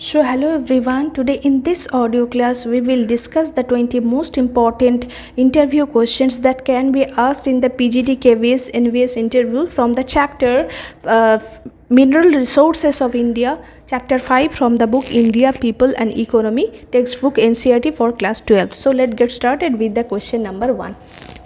So hello everyone, today in this audio class we will discuss the 20 most important interview questions that can be asked in the PGT KVS NVS interview from the chapter Mineral Resources of India, chapter 5 from the book India, People and Economy, textbook NCERT for class 12. So let's get started with the question number 1.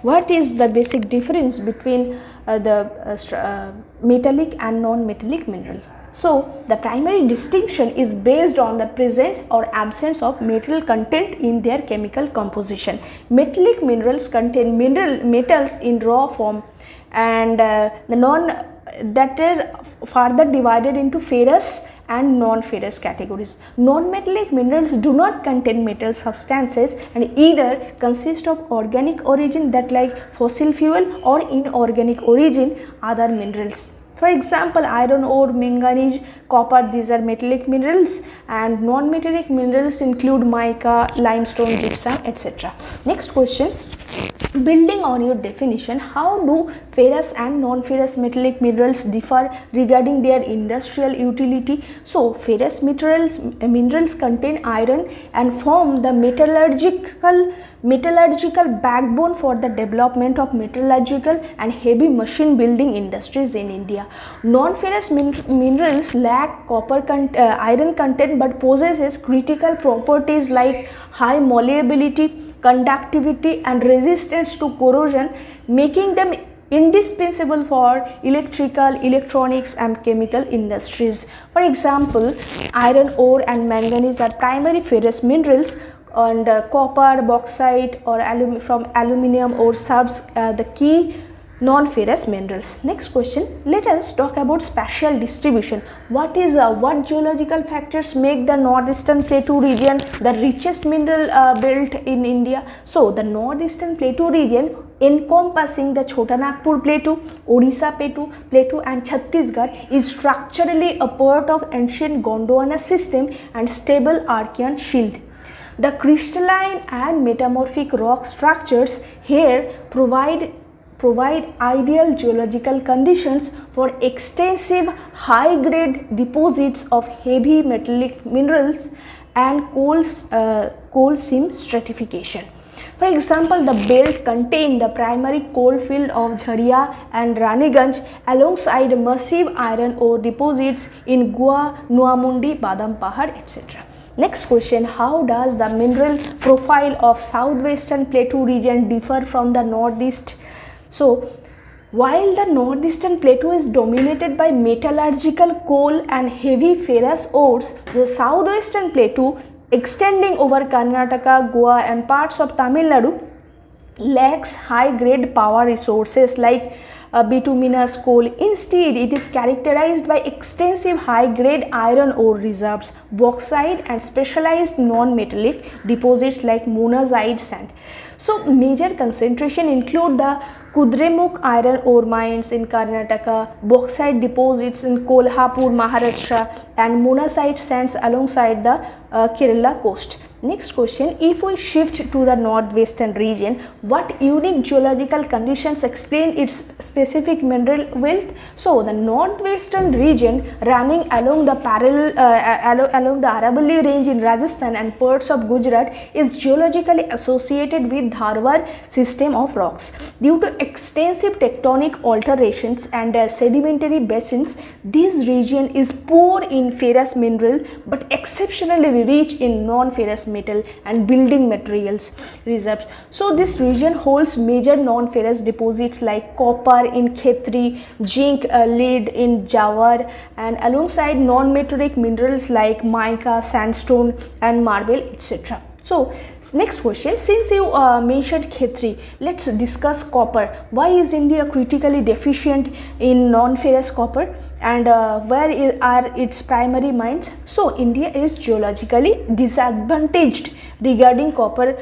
What is the basic difference between metallic and non-metallic mineral? So, the primary distinction is based on the presence or absence of metal content in their chemical composition. Metallic minerals contain metals in raw form, and that are further divided into ferrous and non-ferrous categories. Non-metallic minerals do not contain metal substances and either consist of organic origin, that like fossil fuel, or inorganic origin, other minerals. For example, iron ore, manganese, copper, these are metallic minerals, and non-metallic minerals include mica, limestone, gypsum, etc. Next question. Building on your definition, how do ferrous and non-ferrous metallic minerals differ regarding their industrial utility? So, ferrous minerals contain iron and form the metallurgical backbone for the development of metallurgical and heavy machine building industries in India. Non-ferrous minerals lack iron content but possesses critical properties like high malleability, conductivity and resistance to corrosion, making them indispensable for electrical, electronics and chemical industries. For example, iron ore and manganese are primary ferrous minerals, and copper, bauxite or from aluminum ore serves the key non-ferrous minerals. Next question, let us talk about spatial distribution. What geological factors make the northeastern plateau region the richest mineral belt in India? So, the northeastern plateau region encompassing the Chota Nagpur plateau, Odisha plateau and Chhattisgarh is structurally a part of ancient Gondwana system and stable Archean shield. The crystalline and metamorphic rock structures here provide ideal geological conditions for extensive high-grade deposits of heavy metallic minerals and coal seam stratification. For example, the belt contains the primary coal field of Jharia and Raniganj alongside massive iron ore deposits in Goa, Nuamundi, Badam Pahad, etc. Next question, how does the mineral profile of southwestern plateau region differ from the northeast? So, while the northeastern plateau is dominated by metallurgical coal and heavy ferrous ores, the southwestern plateau extending over Karnataka, Goa and parts of Tamil Nadu lacks high-grade power resources like bituminous coal. Instead, it is characterized by extensive high-grade iron ore reserves, bauxite and specialized non-metallic deposits like monazite sand. So, major concentration include the Kudremukh iron ore mines in Karnataka, bauxite deposits in Kolhapur, Maharashtra and monazite sands alongside the Kerala coast. Next question, if we shift to the northwestern region, what unique geological conditions explain its specific mineral wealth? So, the northwestern region running along the along the Aravalli range in Rajasthan and parts of Gujarat is geologically associated with Dharwar system of rocks. Due to extensive tectonic alterations and sedimentary basins, this region is poor in ferrous mineral but exceptionally rich in non-ferrous metal and building materials reserves. So, this region holds major non-ferrous deposits like copper in Khetri, zinc, lead in Jawar and alongside non-metallic minerals like mica, sandstone and marble, etc. So, next question, since you mentioned Khetri, let's discuss copper. Why is India critically deficient in non-ferrous copper and where are its primary mines? So, India is geologically disadvantaged regarding copper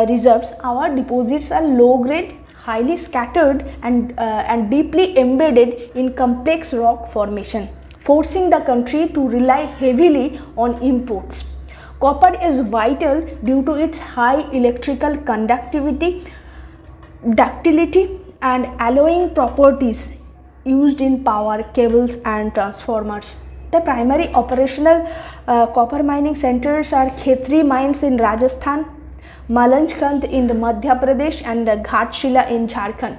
reserves. Our deposits are low grade, highly scattered and deeply embedded in complex rock formation, forcing the country to rely heavily on imports. Copper is vital due to its high electrical conductivity, ductility and alloying properties used in power cables and transformers. The primary operational copper mining centers are Khetri mines in Rajasthan, Malanchkand in Madhya Pradesh, and Ghatshila in Jharkhand.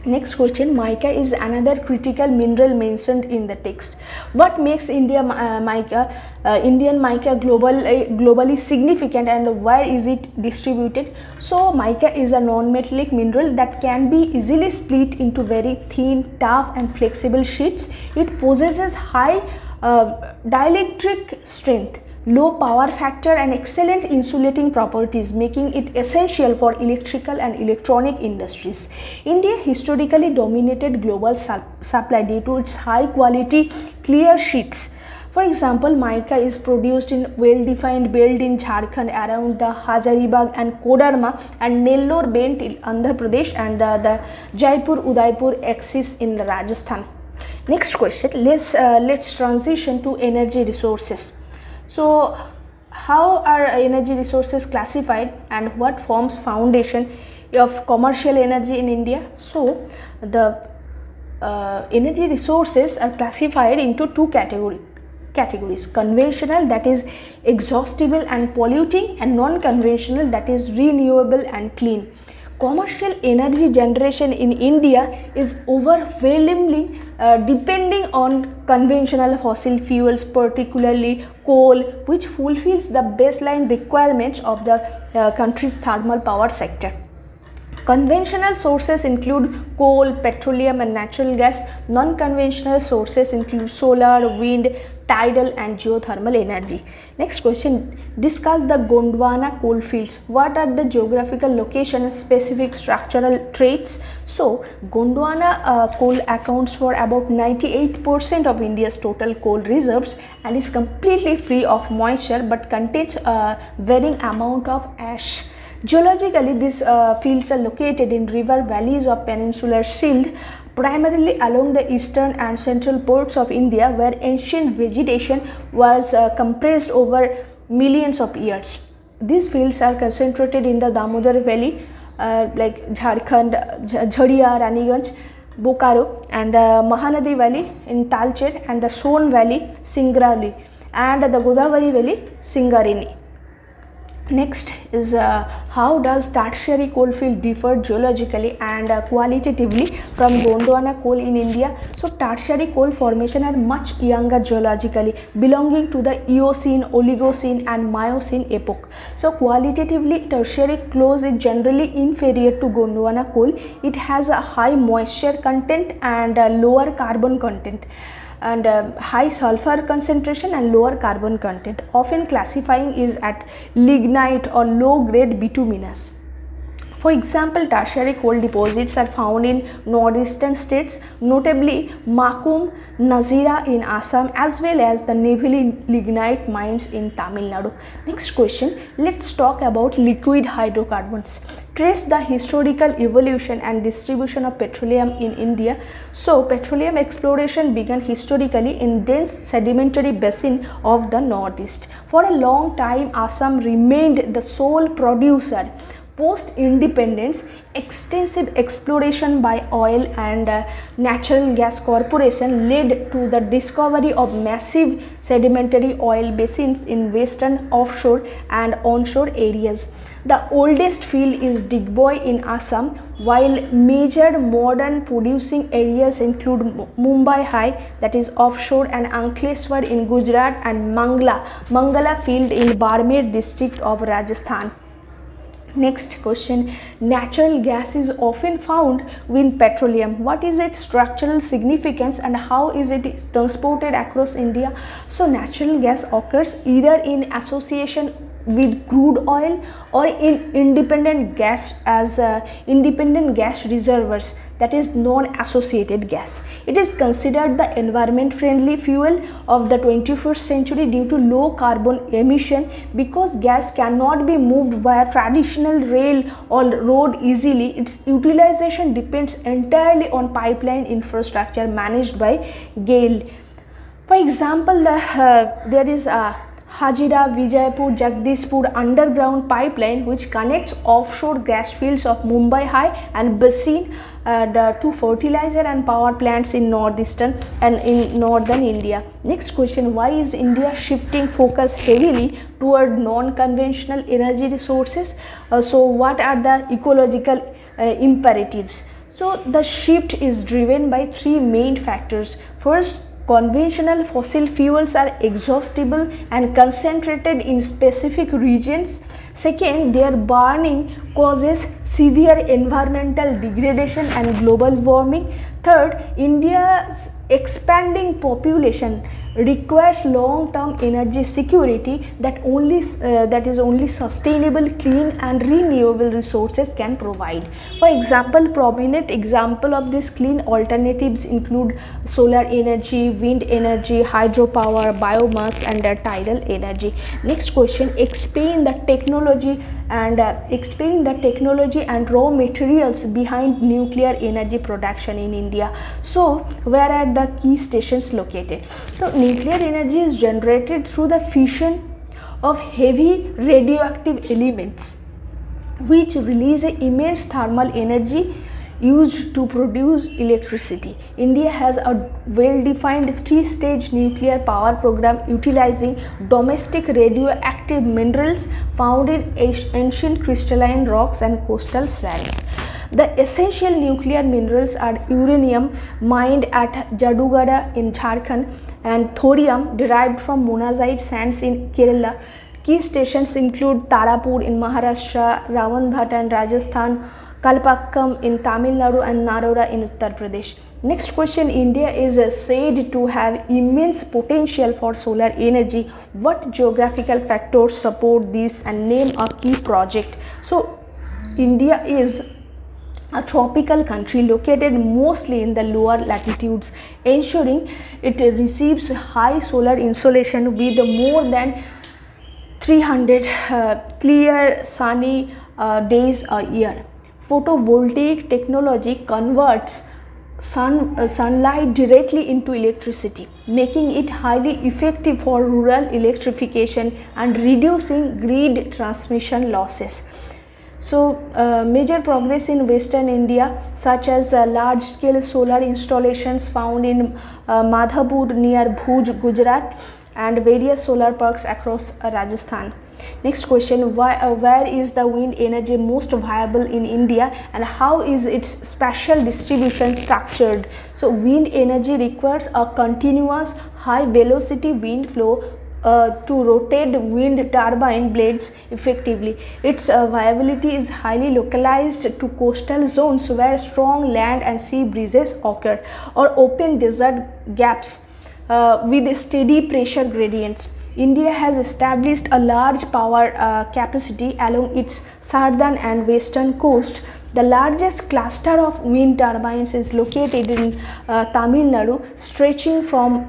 Next question, mica is another critical mineral mentioned in the text. What makes Indian mica globally significant, and where is it distributed? So mica is a non-metallic mineral that can be easily split into very thin, tough and flexible sheets. It possesses high dielectric strength, low power factor and excellent insulating properties, making it essential for electrical and electronic industries. India historically dominated global supply due to its high quality clear sheets. For example, mica is produced in well-defined belt in Jharkhand around the Hazaribagh and Kodarma and Nellore belt in Andhra Pradesh and the Jaipur-Udaipur axis in Rajasthan. Next question, let's transition to energy resources. So how are energy resources classified and what forms foundation of commercial energy in India? So the energy resources are classified into two categories: conventional, that is exhaustible and polluting, and non-conventional, that is renewable and clean. Commercial energy generation in India is overwhelmingly depending on conventional fossil fuels, particularly coal, which fulfills the baseline requirements of the country's thermal power sector. Conventional sources include coal, petroleum and natural gas. Non-conventional sources include solar, wind, tidal and geothermal energy. Next question, discuss the Gondwana coal fields. What are the geographical location and specific structural traits? So Gondwana coal accounts for about 98% of India's total coal reserves and is completely free of moisture but contains a varying amount of ash. Geologically, these fields are located in river valleys of peninsular shield, primarily along the eastern and central ports of India, where ancient vegetation was compressed over millions of years. These fields are concentrated in the Damodar Valley, like Jharkhand, Jharia, Raniganj, Bokaro, and Mahanadi Valley in Talcher, and the Son Valley, Singrauli, and the Godavari Valley, Singarini. Next is how does tertiary coal field differ geologically and qualitatively from Gondwana coal in India? So tertiary coal formation are much younger geologically, belonging to the Eocene, Oligocene and Miocene epoch. So qualitatively, tertiary coal is generally inferior to Gondwana coal. It has a high moisture content and lower carbon content, and high sulfur concentration and lower carbon content. Often classifying is at lignite or low grade bituminous. For example, tertiary coal deposits are found in northeastern states, notably Makum, Nazira in Assam, as well as the Neyveli lignite mines in Tamil Nadu. Next question, let's talk about liquid hydrocarbons. Trace the historical evolution and distribution of petroleum in India. So petroleum exploration began historically in dense sedimentary basin of the northeast. For a long time, Assam remained the sole producer. Post-independence, extensive exploration by oil and natural gas corporation led to the discovery of massive sedimentary oil basins in western offshore and onshore areas. The oldest field is Digboy in Assam, while major modern producing areas include Mumbai High, that is offshore, and Ankleshwar in Gujarat, and Mangala field in Barmer district of Rajasthan. Next question, natural gas is often found with petroleum. What is its structural significance and how is it transported across India? So natural gas occurs either in association with crude oil or in independent gas as independent gas reservoirs, that is non-associated gas. It is considered the environment friendly fuel of the 21st century due to low carbon emission. Because gas cannot be moved via traditional rail or road easily, its utilization depends entirely on pipeline infrastructure managed by GAIL. For example, there is a Hazira, Vijaypur, Jagdishpur underground pipeline which connects offshore gas fields of Mumbai High and basin to fertilizer and power plants in northeastern and in northern India. Next question, why is India shifting focus heavily toward non-conventional energy resources? So what are the ecological imperatives? So the shift is driven by three main factors. First, conventional fossil fuels are exhaustible and concentrated in specific regions. Second, their burning causes severe environmental degradation and global warming. Third, India's expanding population requires long-term energy security that is only sustainable, clean and renewable resources can provide. For example, prominent example of these clean alternatives include solar energy, wind energy, hydropower, biomass and tidal energy. Next question, explain the technology and raw materials behind nuclear energy production in India. So where are the key stations located? So nuclear energy is generated through the fission of heavy radioactive elements which release immense thermal energy used to produce electricity. India has a well-defined three-stage nuclear power program utilizing domestic radioactive minerals found in ancient crystalline rocks and coastal sands. The essential nuclear minerals are uranium mined at Jadugada in Jharkhand and thorium derived from monazite sands in Kerala. Key stations include Tarapur in Maharashtra, Rawandhat in Rajasthan, Kalpakkam in Tamil Nadu and Narora in Uttar Pradesh. Next question, India is said to have immense potential for solar energy. What geographical factors support this and name a key project? So India is a tropical country located mostly in the lower latitudes, ensuring it receives high solar insolation with more than 300 clear sunny days a year. Photovoltaic technology converts sunlight directly into electricity, making it highly effective for rural electrification and reducing grid transmission losses. So major progress in western India, such as large scale solar installations found in Madhapur near Bhuj, Gujarat and various solar parks across Rajasthan. Next question, where is the wind energy most viable in India and how is its spatial distribution structured? So wind energy requires a continuous high velocity wind flow to rotate wind turbine blades effectively. Its viability is highly localized to coastal zones where strong land and sea breezes occur, or open desert gaps with steady pressure gradients. India has established a large power capacity along its southern and western coast. The largest cluster of wind turbines is located in Tamil Nadu, stretching from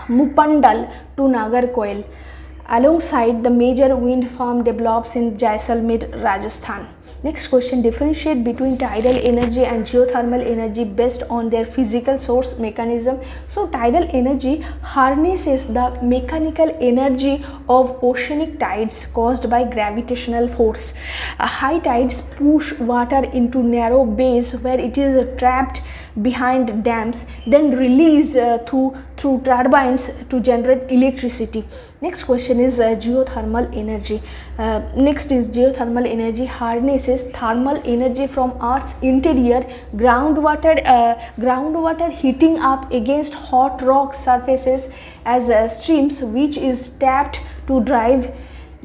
Mupandal to Nagarkoil. Alongside, the major wind farm develops in Jaisalmer, Rajasthan. Next question, differentiate between tidal energy and geothermal energy based on their physical source mechanism. So tidal energy harnesses the mechanical energy of oceanic tides caused by gravitational force. High tides push water into narrow bays where it is trapped behind dams, then released through turbines to generate electricity. Next question is geothermal energy. Geothermal energy harnesses thermal energy from Earth's interior, groundwater heating up against hot rock surfaces as streams, which is tapped to drive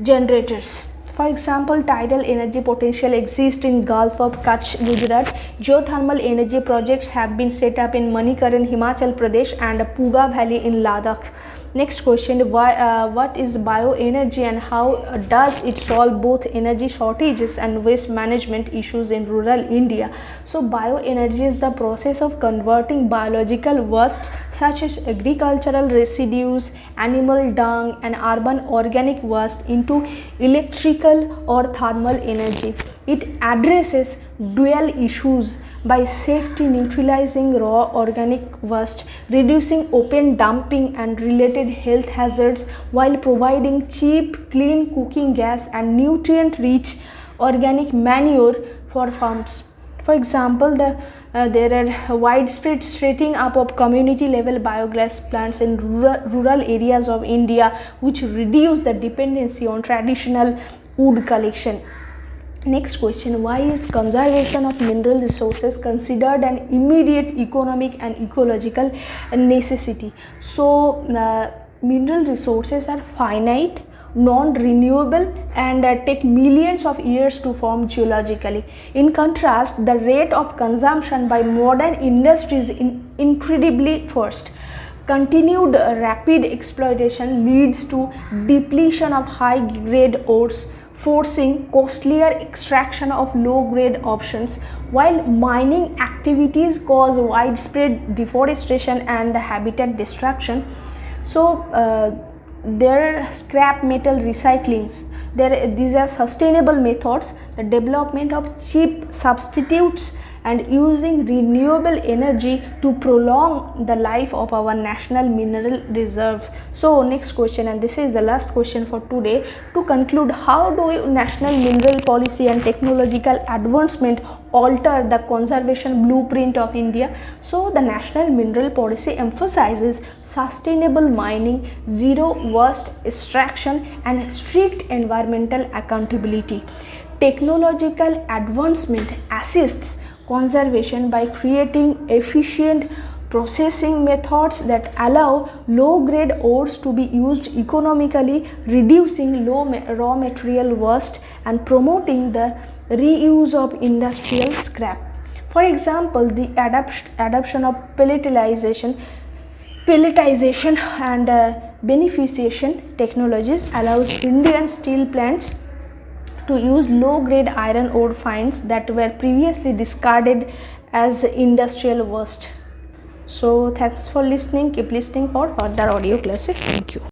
generators. For example, tidal energy potential exists in Gulf of Kutch, Gujarat. Geothermal energy projects have been set up in Manikaran, Himachal Pradesh and Puga Valley in Ladakh. Next question, what is bioenergy and how does it solve both energy shortages and waste management issues in rural India? So bioenergy is the process of converting biological wastes such as agricultural residues, animal dung and urban organic waste into electrical or thermal energy. It addresses dual issues by safety neutralizing raw organic waste, reducing open dumping and related health hazards, while providing cheap, clean cooking gas and nutrient-rich organic manure for farms. For example, there are widespread setting up of community level biogas plants in rural areas of India, which reduce the dependency on traditional wood collection. Next question, why is conservation of mineral resources considered an immediate economic and ecological necessity? So mineral resources are finite, non-renewable, and take millions of years to form geologically. In contrast, the rate of consumption by modern industries is incredibly fast. Continued rapid exploitation leads to depletion of high-grade ores, forcing costlier extraction of low-grade options, while mining activities cause widespread deforestation and habitat destruction. So there are scrap metal recyclings. These are sustainable methods, the development of cheap substitutes, and using renewable energy to prolong the life of our national mineral reserves. So next question, and this is the last question for today. To conclude, how do national mineral policy and technological advancement alter the conservation blueprint of India? So the national mineral policy emphasizes sustainable mining, zero waste extraction, and strict environmental accountability. Technological advancement assists conservation by creating efficient processing methods that allow low-grade ores to be used economically, reducing raw material waste and promoting the reuse of industrial scrap. For example, the adoption of pelletization and beneficiation technologies allows Indian steel plants to use low-grade iron ore fines that were previously discarded as industrial waste. So thanks for listening. Keep listening for further audio classes. Thank you.